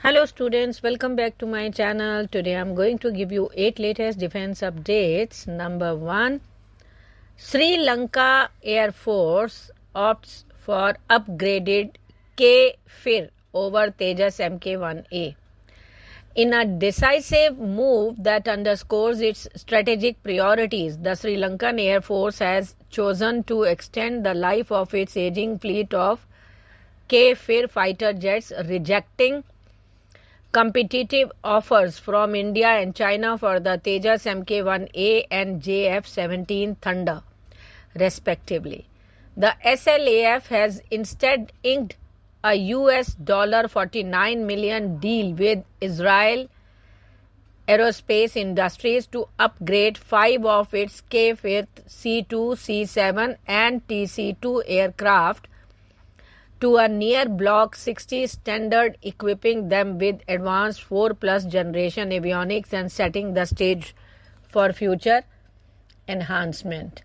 Hello students, welcome back to my channel. Today I'm going to give you 8 latest defense updates. Number 1, Sri Lanka Air Force opts for upgraded K-FIR over Tejas Mk1A. In a decisive move that underscores its strategic priorities, the Sri Lankan Air Force has chosen to extend the life of its aging fleet of K-FIR fighter jets, rejecting competitive offers from India and China for the Tejas Mk1A and JF-17 Thunder, respectively. The SLAF has instead inked a US $49 million deal with Israel Aerospace Industries to upgrade 5 of its K-FIR C-2, C-7 and TC-2 aircraft to a near Block 60 standard, equipping them with advanced 4+ generation avionics and setting the stage for future enhancement.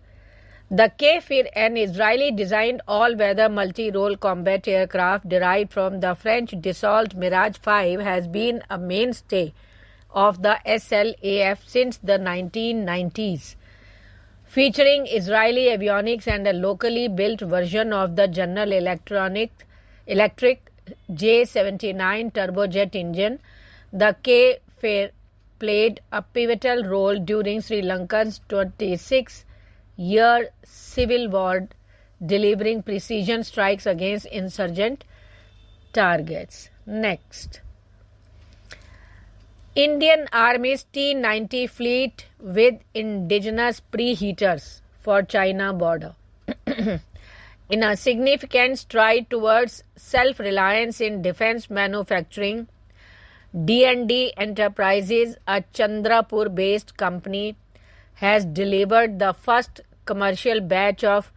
The K-FIR, an Israeli-designed all-weather multi-role combat aircraft derived from the French Dassault Mirage 5, has been a mainstay of the SLAF since the 1990s. Featuring Israeli avionics and a locally built version of the General Electric J79 turbojet engine, the K-FIR played a pivotal role during Sri Lanka's 26-year civil war, delivering precision strikes against insurgent targets. Next, Indian Army's T-90 fleet with indigenous preheaters for China border. In a significant stride towards self-reliance in defense manufacturing, D&D Enterprises, a Chandrapur-based company, has delivered the first commercial batch of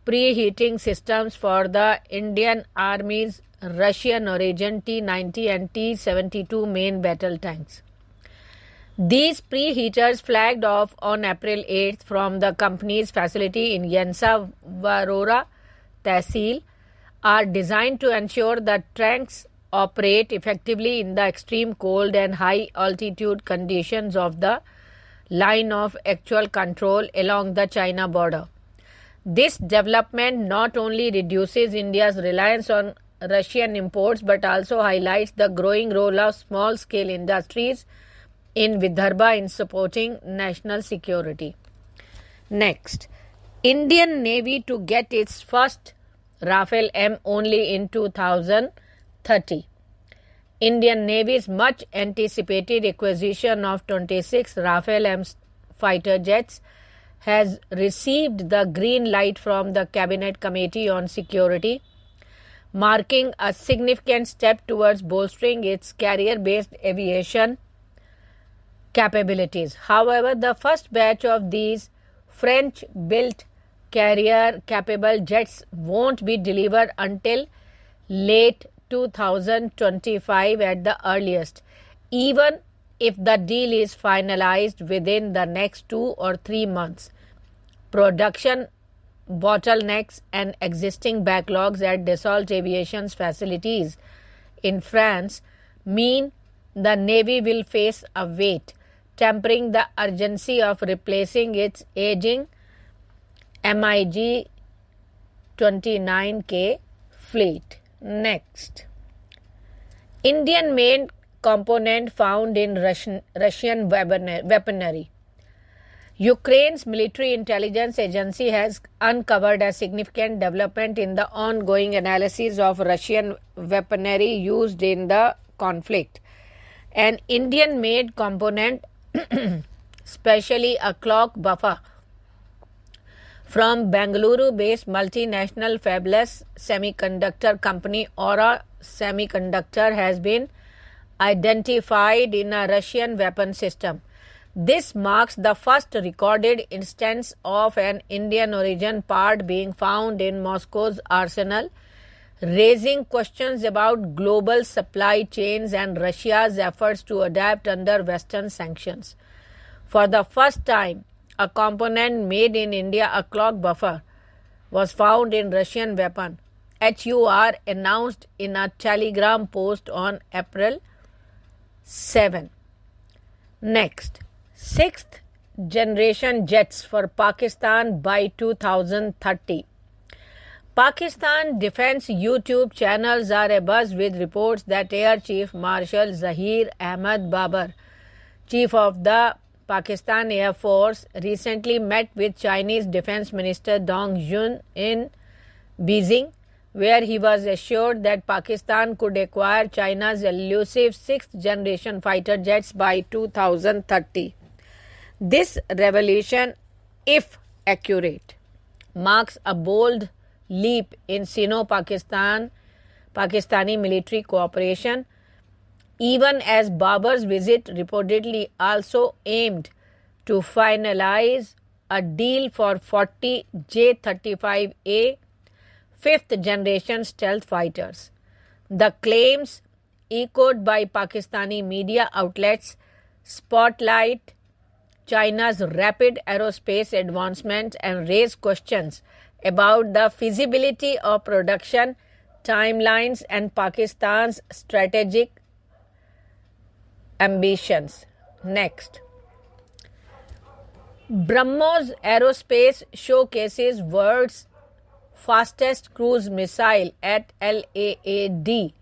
preheating systems for the Indian Army's Russian origin T-90 and T-72 main battle tanks. These preheaters, flagged off on April 8th from the company's facility in Yansa Varora Tehsil, are designed to ensure that tanks operate effectively in the extreme cold and high altitude conditions of the line of actual control along the China border. This development not only reduces India's reliance on Russian imports but also highlights the growing role of small-scale industries in Vidarbha in supporting national security. Next, Indian Navy to get its first Rafale M only in 2030. Indian Navy's much anticipated acquisition of 26 Rafale M fighter jets has received the green light from the Cabinet Committee on Security, marking a significant step towards bolstering its carrier-based aviation capabilities. However, the first batch of these French-built carrier-capable jets won't be delivered until late 2025 at the earliest, even if the deal is finalized within the next 2 or 3 months. Production bottlenecks and existing backlogs at Dassault Aviation's facilities in France mean the Navy will face a wait, tempering the urgency of replacing its aging MiG-29K fleet. Next, Indian-made component found in Russian weaponry. Ukraine's military intelligence agency has uncovered a significant development in the ongoing analysis of Russian weaponry used in the conflict. An Indian-made component, especially a clock buffer, from Bengaluru-based multinational fabless semiconductor company Aura Semiconductor, has been identified in a Russian weapon system. This marks the first recorded instance of an Indian origin part being found in Moscow's arsenal, raising questions about global supply chains and Russia's efforts to adapt under Western sanctions. For the first time, a component made in India, a clock buffer, was found in Russian weapon, HUR announced in a Telegram post on April 7. Next, sixth generation jets for Pakistan by 2030. Pakistan Defence YouTube channels are abuzz with reports that Air Chief Marshal Zahir Ahmad Babar, Chief of the Pakistan Air Force, recently met with Chinese Defense Minister Dong Jun in Beijing, where he was assured that Pakistan could acquire China's elusive sixth-generation fighter jets by 2030. This revelation, if accurate, marks a bold leap in Sino-Pakistani military cooperation, even as Babar's visit reportedly also aimed to finalize a deal for 40 J-35A fifth-generation stealth fighters. The claims, echoed by Pakistani media outlets, spotlight China's rapid aerospace advancement and raise questions about the feasibility of production timelines and Pakistan's strategic ambitions. Next, BrahMos Aerospace showcases world's fastest cruise missile at LAAD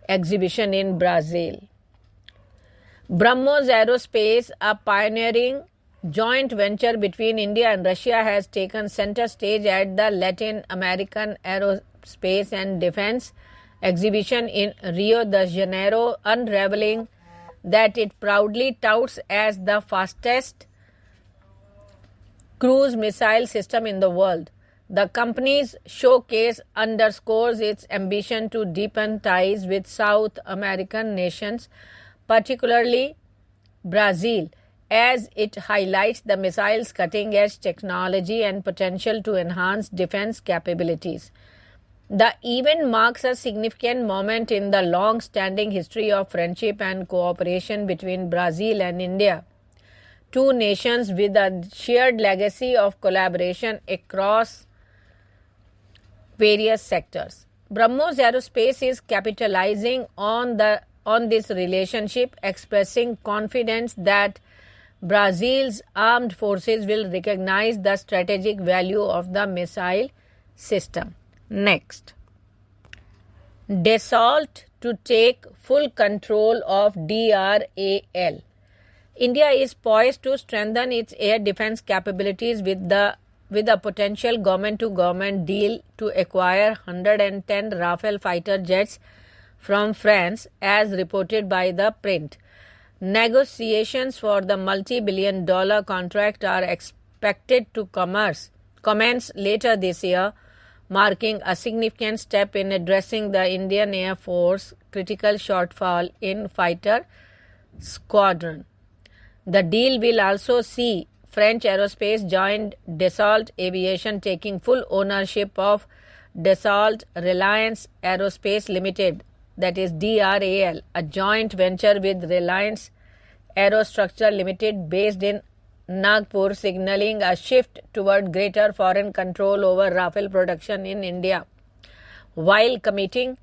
exhibition in Brazil. BrahMos Aerospace, a pioneering joint venture between India and Russia, has taken center stage at the Latin American Aerospace and Defense exhibition in Rio de Janeiro, unraveling that it proudly touts as the fastest cruise missile system in the world. The company's showcase underscores its ambition to deepen ties with South American nations, particularly Brazil, as it highlights the missile's cutting-edge technology and potential to enhance defense capabilities. The event marks a significant moment in the long-standing history of friendship and cooperation between Brazil and India, two nations with a shared legacy of collaboration across various sectors. BrahMos Aerospace is capitalizing on this relationship, expressing confidence that Brazil's armed forces will recognize the strategic value of the missile system. Next, Dassault to take full control of DRAL. India is poised to strengthen its air defense capabilities with a potential government-to-government deal to acquire 110 Rafale fighter jets from France, as reported by The Print. Negotiations for the multi-billion-dollar contract are expected to commence later this year, marking a significant step in addressing the Indian Air Force critical shortfall in fighter squadron. The deal will also see French aerospace giant Dassault Aviation taking full ownership of Dassault Reliance Aerospace Limited, that is DRAL, a joint venture with Reliance Aerostructure Limited based in Nagpur, signaling a shift toward greater foreign control over Rafale production in India, while committing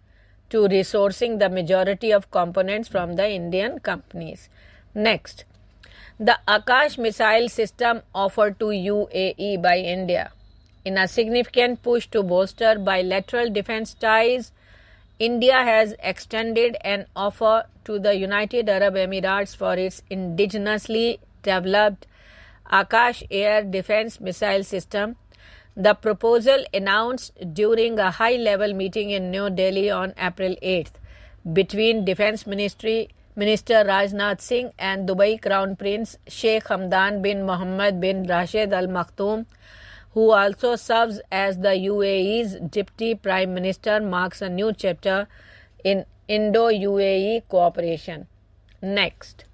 to resourcing the majority of components from the Indian companies. Next, the Akash missile system offered to UAE by India. In a significant push to bolster bilateral defense ties, India has extended an offer to the United Arab Emirates for its indigenously developed Akash air defense missile system. The proposal, announced during a high-level meeting in New Delhi on April 8th between Defense Minister Rajnath Singh and Dubai Crown Prince Sheikh Hamdan bin Mohammed bin Rashid Al Maktoum, who also serves as the UAE's Deputy Prime Minister, marks a new chapter in Indo-UAE cooperation. Next,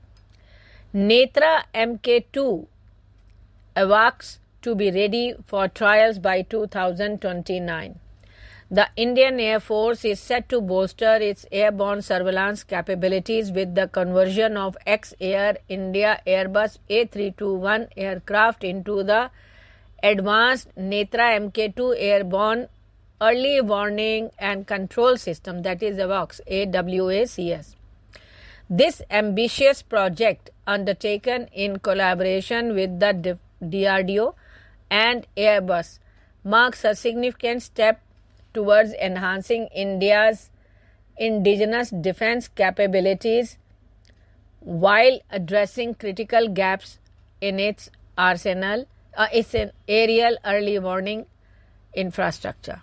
Netra Mk2 AWACS to be ready for trials by 2029. The Indian Air Force is set to bolster its airborne surveillance capabilities with the conversion of ex-Air India Airbus A321 aircraft into the advanced Netra Mk2 airborne Early Warning and Control System, that is AWACS, AWACS. This ambitious project, undertaken in collaboration with the DRDO and Airbus, marks a significant step towards enhancing India's indigenous defense capabilities while addressing critical gaps in its arsenal, its aerial early warning infrastructure.